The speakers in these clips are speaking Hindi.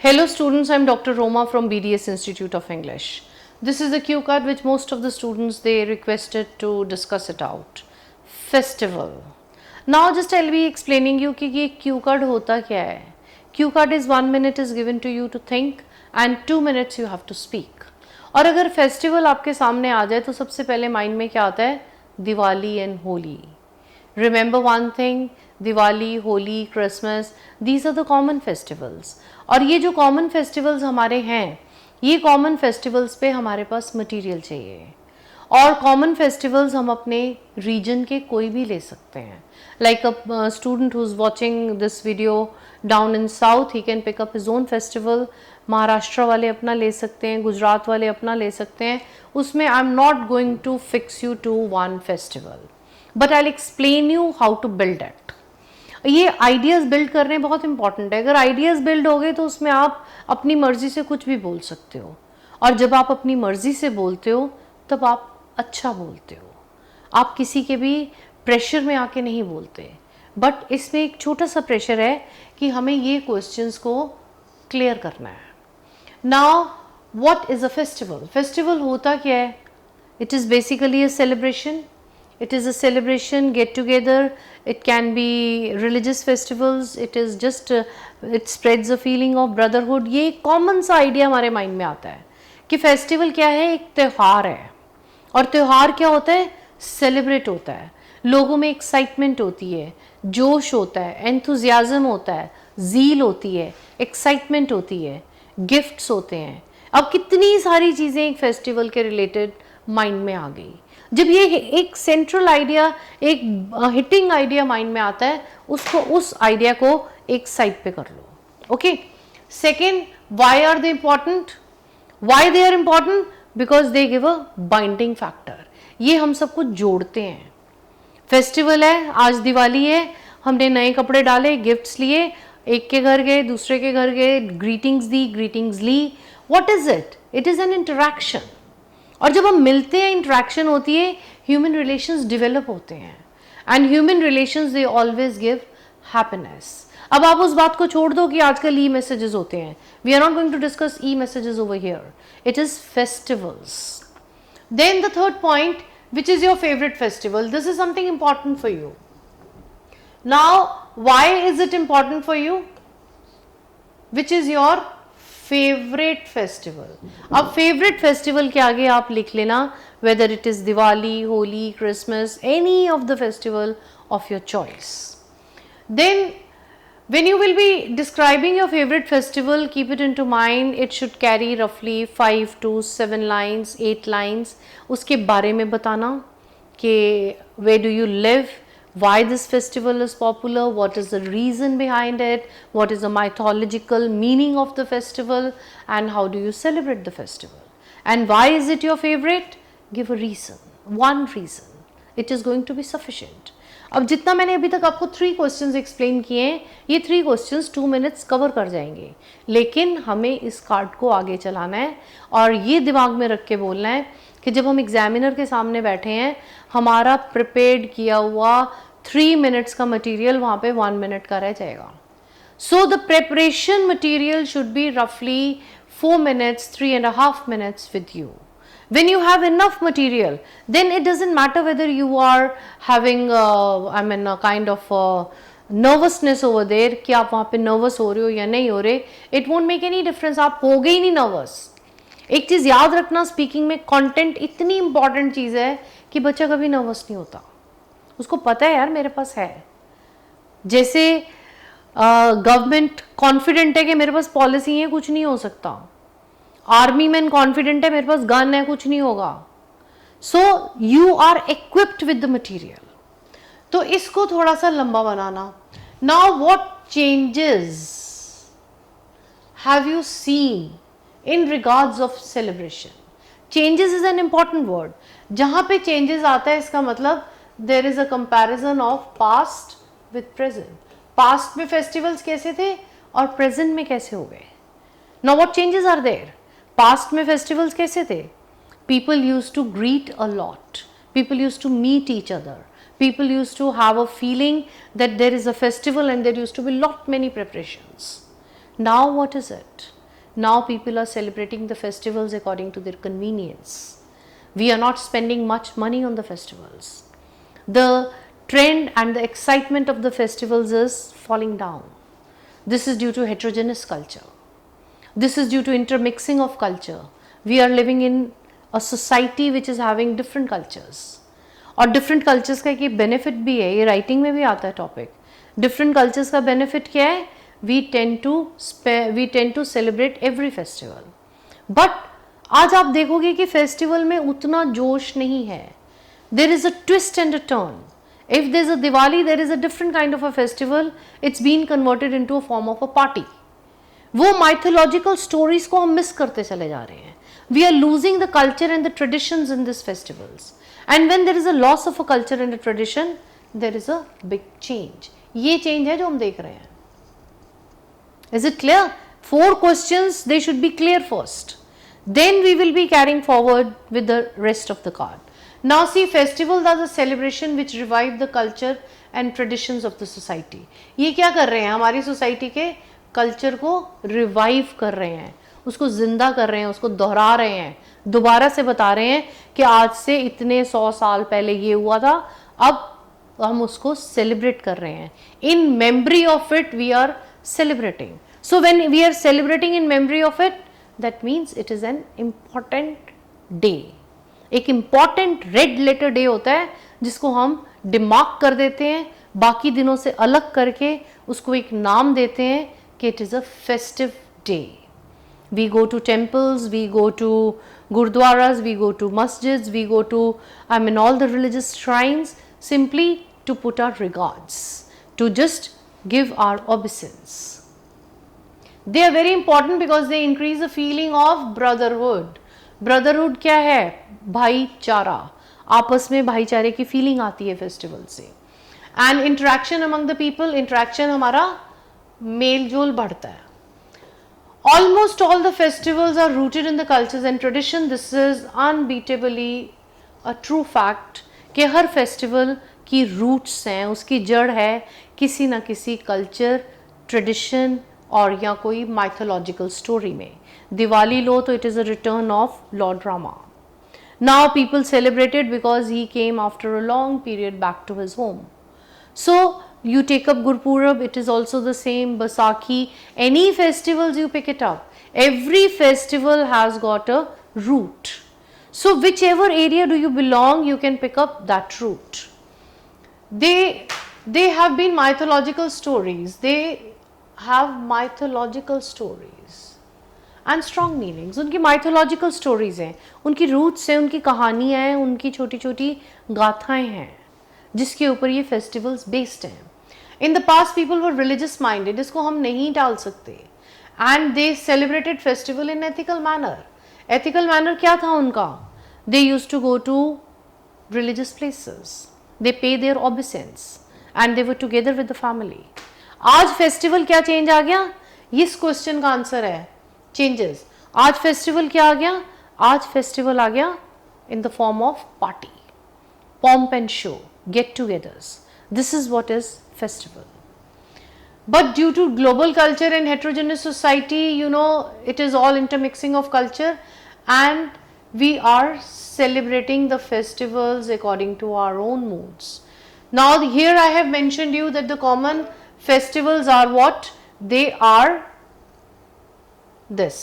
Hello students, I am Dr. Roma from BDS Institute of English. This is the cue card which most of the students they requested to discuss it out. Festival. Now just I'll be explaining you कि ये cue card होता क्या है. Cue card is 1 minute is given to you to think and 2 minutes you have to speak. और अगर फेस्टिवल आपके सामने आ जाए तो सबसे पहले माइंड में क्या आता है? Diwali and Holi. Remember one thing, Diwali, Holi, Christmas, these are the common festivals. और ये जो कॉमन फेस्टिवल्स हमारे हैं, ये कॉमन फेस्टिवल्स पे हमारे पास मटेरियल चाहिए. और कॉमन फेस्टिवल्स हम अपने रीजन के कोई भी ले सकते हैं. Like a student who is watching this video down in south, he can pick up his own festival. Maharashtra वाले अपना ले सकते हैं, गुजरात वाले अपना ले सकते हैं. उसमें I am not going to fix you to one festival, but I will explain you how to build it. ये आइडियाज़ बिल्ड करने बहुत इंपॉर्टेंट है. अगर आइडियाज़ बिल्ड हो गए तो उसमें आप अपनी मर्जी से कुछ भी बोल सकते हो. और जब आप अपनी मर्जी से बोलते हो तब आप अच्छा बोलते हो. आप किसी के भी प्रेशर में आके नहीं बोलते. बट इसमें एक छोटा सा प्रेशर है कि हमें ये क्वेश्चंस को क्लियर करना है. Now what is a festival? Festival होता क्या है? It is basically a celebration. It is a celebration, get together. It can be religious festivals. It is just it spreads a feeling of brotherhood. ये कॉमन सा आइडिया हमारे माइंड में आता है कि फेस्टिवल क्या है? एक त्यौहार है. और त्यौहार क्या होता है? सेलिब्रेट होता है. लोगों में एक्साइटमेंट होती है, जोश होता है, एंथुजियाज्म होता है, ज़ील होती है, एक्साइटमेंट होती है, गिफ्ट्स होते हैं. अब कितनी सारी चीज़ें एक फेस्टिवल के रिलेटेड माइंड में आ गई. जब ये एक सेंट्रल आइडिया, एक हिटिंग आइडिया माइंड में आता है, उसको उस आइडिया को एक साइड पे कर लो. Okay. Second, why are they important? Why they are important? Because they give a binding factor. ये हम सबको जोड़ते हैं. फेस्टिवल है, आज दिवाली है, हमने नए कपड़े डाले, गिफ्ट्स लिए, एक के घर गए, दूसरे के घर गए, ग्रीटिंग्स दी, ग्रीटिंग्स ली. What is it? It is an interaction. और जब हम मिलते हैं, इंट्रैक्शन होती है, ह्यूमन रिलेशंस डेवलप होते हैं. And human relations they always give happiness. अब आप उस बात को छोड़ दो कि आजकल ई मैसेजेस होते हैं. We are not going to discuss e messages over here. It is festivals. Then the third point, which is your favourite festival? This is something important for you. Now why is it important for you? Which is your favourite festival? अब फेवरेट फेस्टिवल के आगे आप लिख लेना whether it is Diwali, Holi, Christmas, any of the festival of your choice. Then when you will be describing your favorite festival, keep it into mind. It should carry roughly 5 to 7 lines, 8 lines. उसके बारे में बताना कि where do you live, why this festival is popular, what is the reason behind it, what is the mythological meaning of the festival, and how do you celebrate the festival, and why is it your favorite? Give a reason, one reason. It is going to be sufficient. अब जितना मैंने अभी तक आपको 3 क्वेश्चंस एक्सप्लेन किए हैं, ये 3 क्वेश्चंस 2 मिनट्स कवर कर जाएंगे. लेकिन हमें इस कार्ड को आगे चलाना है और ये दिमाग में रख के बोलना है कि जब हम एग्जामिनर के सामने बैठे हैं, हमारा प्रिपेयर्ड किया हुआ 3 मिनट्स का मटेरियल वहाँ पे 1 मिनट का रह जाएगा. So the preparation material should be रफली 4 minutes, 3.5 minutes with you. When you have enough material, then it doesn't matter whether you are having a kind of nervousness over there कि आप वहाँ पे nervous हो रहे हो या नहीं हो रहे. It won't make any difference. आप हो गए ही नहीं nervous. एक चीज़ याद रखना, स्पीकिंग में कंटेंट इतनी इंपॉर्टेंट चीज़ है कि बच्चा कभी नर्वस नहीं होता. उसको पता है यार मेरे पास है. जैसे गवर्नमेंट कॉन्फिडेंट है कि मेरे पास पॉलिसी है, कुछ नहीं हो सकता. आर्मी मैन कॉन्फिडेंट है, मेरे पास गन है, कुछ नहीं होगा. So you are equipped with the material. तो इसको थोड़ा सा लंबा बनाना. Now what changes have you seen in regards of celebration? Changes is an important word. जहां पे चेंजेस आता है, इसका मतलब there is a comparison of past with present. Past में फेस्टिवल्स कैसे थे और प्रेजेंट में कैसे हो गए. Now what changes are there? Past में फेस्टिवल्स कैसे थे? People use to greet a lot, people use to meet each other, people use to have a feeling that there is a festival and there use to be lot many preparations. Now what is it? Now people are celebrating the festivals according to their convenience. We are not spending much money on the festivals. The trend and the excitement of the festivals is falling down. This is due to heterogeneous culture. This is due to intermixing of culture. We are living in a society which is having different cultures. और different cultures का एक benefit भी है, ये writing में भी आता है topic. Different cultures का benefit क्या है? We tend to celebrate every festival. But आज आप देखोगे कि festival में उतना जोश नहीं है. There is a twist and a turn. If there is a Diwali, there is a different kind of a festival. It's been converted into a form of a party. वो mythological stories को हम miss करते चले जा रहे हैं. We are losing the culture and the traditions in these festivals. And when there is a loss of a culture and a tradition, there is a big change. ये change है जो हम देख रहे हैं. Is it clear? 4 questions, they should be clear first. Then we will be carrying forward with the rest of the card. Now see, festivals are the celebration which revive the culture and traditions of the society. ये क्या कर रहे हैं? हमारी society के culture को revive कर रहे हैं, उसको जिंदा कर रहे हैं, उसको दोहरा रहे हैं, दोबारा से बता रहे हैं कि आज से इतने 100 साल पहले ये हुआ था, अब हम उसको celebrate कर रहे हैं. In memory of it, we are celebrating. So when we are celebrating in memory of it, that means it is an important day. एक important red letter day होता है जिसको हम डिमार्क कर देते हैं, बाकी दिनों से अलग करके उसको एक नाम देते हैं कि it is a festive day. We go to temples, we go to gurdwaras, we go to masjids, we go to all the religious shrines simply to put our regards, to just give our obeisance. They are very important because they increase the feeling of brotherhood. Brotherhood क्या है? भाईचारा. आपस में भाईचारे की फीलिंग आती है फेस्टिवल से. And interaction among the people, interaction हमारा मेल जोल बढ़ता है. Almost all the festivals are rooted in the cultures and tradition. This is unbeatably a true fact कि हर फेस्टिवल की रूट्स हैं, उसकी जड़ है किसी ना किसी कल्चर, ट्रेडिशन और या कोई माइथोलॉजिकल स्टोरी में. दिवाली लो तो it is a return of Lord Rama. Now people celebrate it because he came after a long period back to his home. So you take up Gurpurab, it is also the same. Baisakhi, any festivals you pick it up. Every festival has got a root. So whichever area do you belong, you can pick up that root. They have been mythological stories. They have mythological stories. And strong meanings. उनकी माइथोलॉजिकल स्टोरीज हैं, उनकी रूट्स हैं, उनकी कहानियाँ हैं, उनकी छोटी छोटी गाथाएं हैं जिसके ऊपर ये फेस्टिवल्स बेस्ड हैं. In the past people were religious minded, इसको हम नहीं टाल सकते. And they celebrated festival in ethical manner. Ethical manner क्या था उनका? They used to go to religious places, they pay their obeisance and they were together with the family. आज फेस्टिवल क्या चेंज आ गया? इस क्वेश्चन का आंसर है चेंजेस. आज फेस्टिवल क्या आ गया? आज फेस्टिवल आ गया in the form of party, pomp and show, get-togethers. This is what is festival. But due to global culture and heterogeneous society, you know, it is all intermixing of culture, and we are celebrating the festivals according to our own moods. Now here I have mentioned you that the common festivals are what? They are this.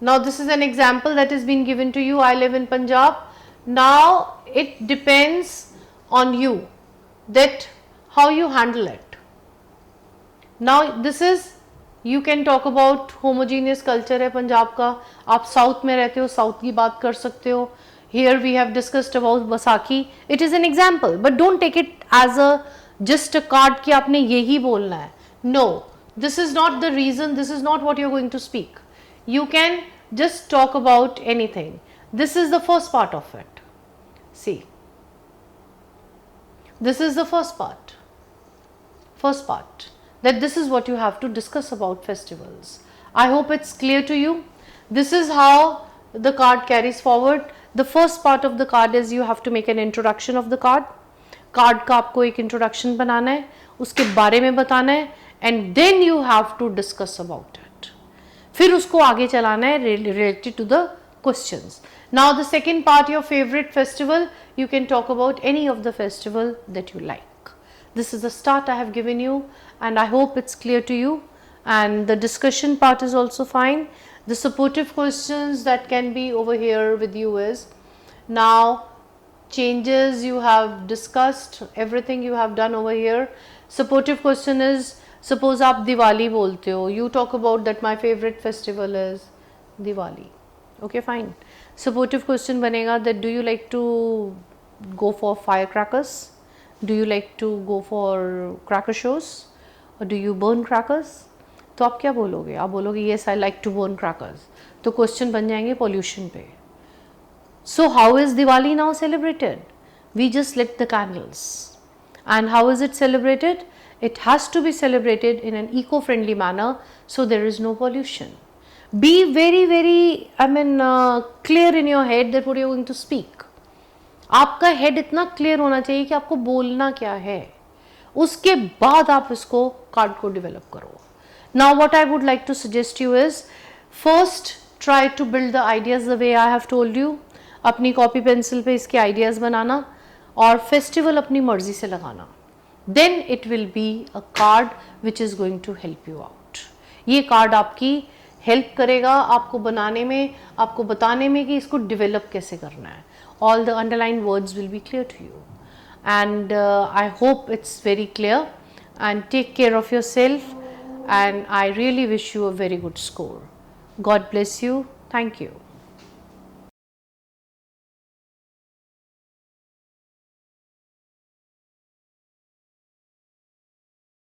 Now this is an example that has been given to you. I live in Punjab. Now it depends on you that how you handle it. Now this is, you can talk about homogeneous culture है पंजाब का. आप साउथ में रहते हो, साउथ की बात कर सकते हो. Here we have discussed about Baisakhi. It is an example, but don't take it as a just a card कि आपने यही बोलना है. No. This is not the reason, this is not what you are going to speak. You can just talk about anything. This is the first part of it. See, this is the first part. First part, that this is what you have to discuss about festivals. I hope it's clear to you. This is how the card carries forward. The first part of the card is you have to make an introduction of the card. Card का आपको एक इंट्रोडक्शन बनाना है, उसके बारे में बताना है, and then you have to discuss about it. फिर उसको आगे चलाना है related to the questions. Now the second part, your favorite festival, you can talk about any of the festival that you like. This is the start I have given you, and I hope it's clear to you, and the discussion part is also fine. The supportive questions that can be over here with you is, now changes you have discussed, everything you have done over here. Supportive question is, suppose आप दिवाली बोलते हो, you talk about that my favorite festival is Diwali. Okay, fine. Supportive question बनेगा that do you like to go for firecrackers? Do you like to go for cracker shows? Or do you burn crackers? तो आप क्या बोलोगे? आप बोलोगे yes I like to burn crackers. तो question बन जाएंगे pollution पे. So how is Diwali now celebrated? We just lit the candles. And how is it celebrated? It has to be celebrated in an eco-friendly manner, so there is no pollution. Be very clear in your head that what you are going to speak. आपका head इतना clear होना चाहिए कि आपको बोलना क्या है, उसके बाद आप इसको कार्ड को develop करो. Now what I would like to suggest you is, first try to build the ideas the way I have told you. अपनी कॉपी पेंसिल पे इसके आइडियाज़ बनाना और फेस्टिवल अपनी मर्जी से लगाना. Then it will be a card which is going to help you out. ये कार्ड आपकी हेल्प करेगा आपको बनाने में, आपको बताने में कि इसको डेवलप कैसे करना है. All the underline words will be clear to you, and I hope it's very clear. And take care of your self, and I really wish you a very good score. God bless you. Thank you.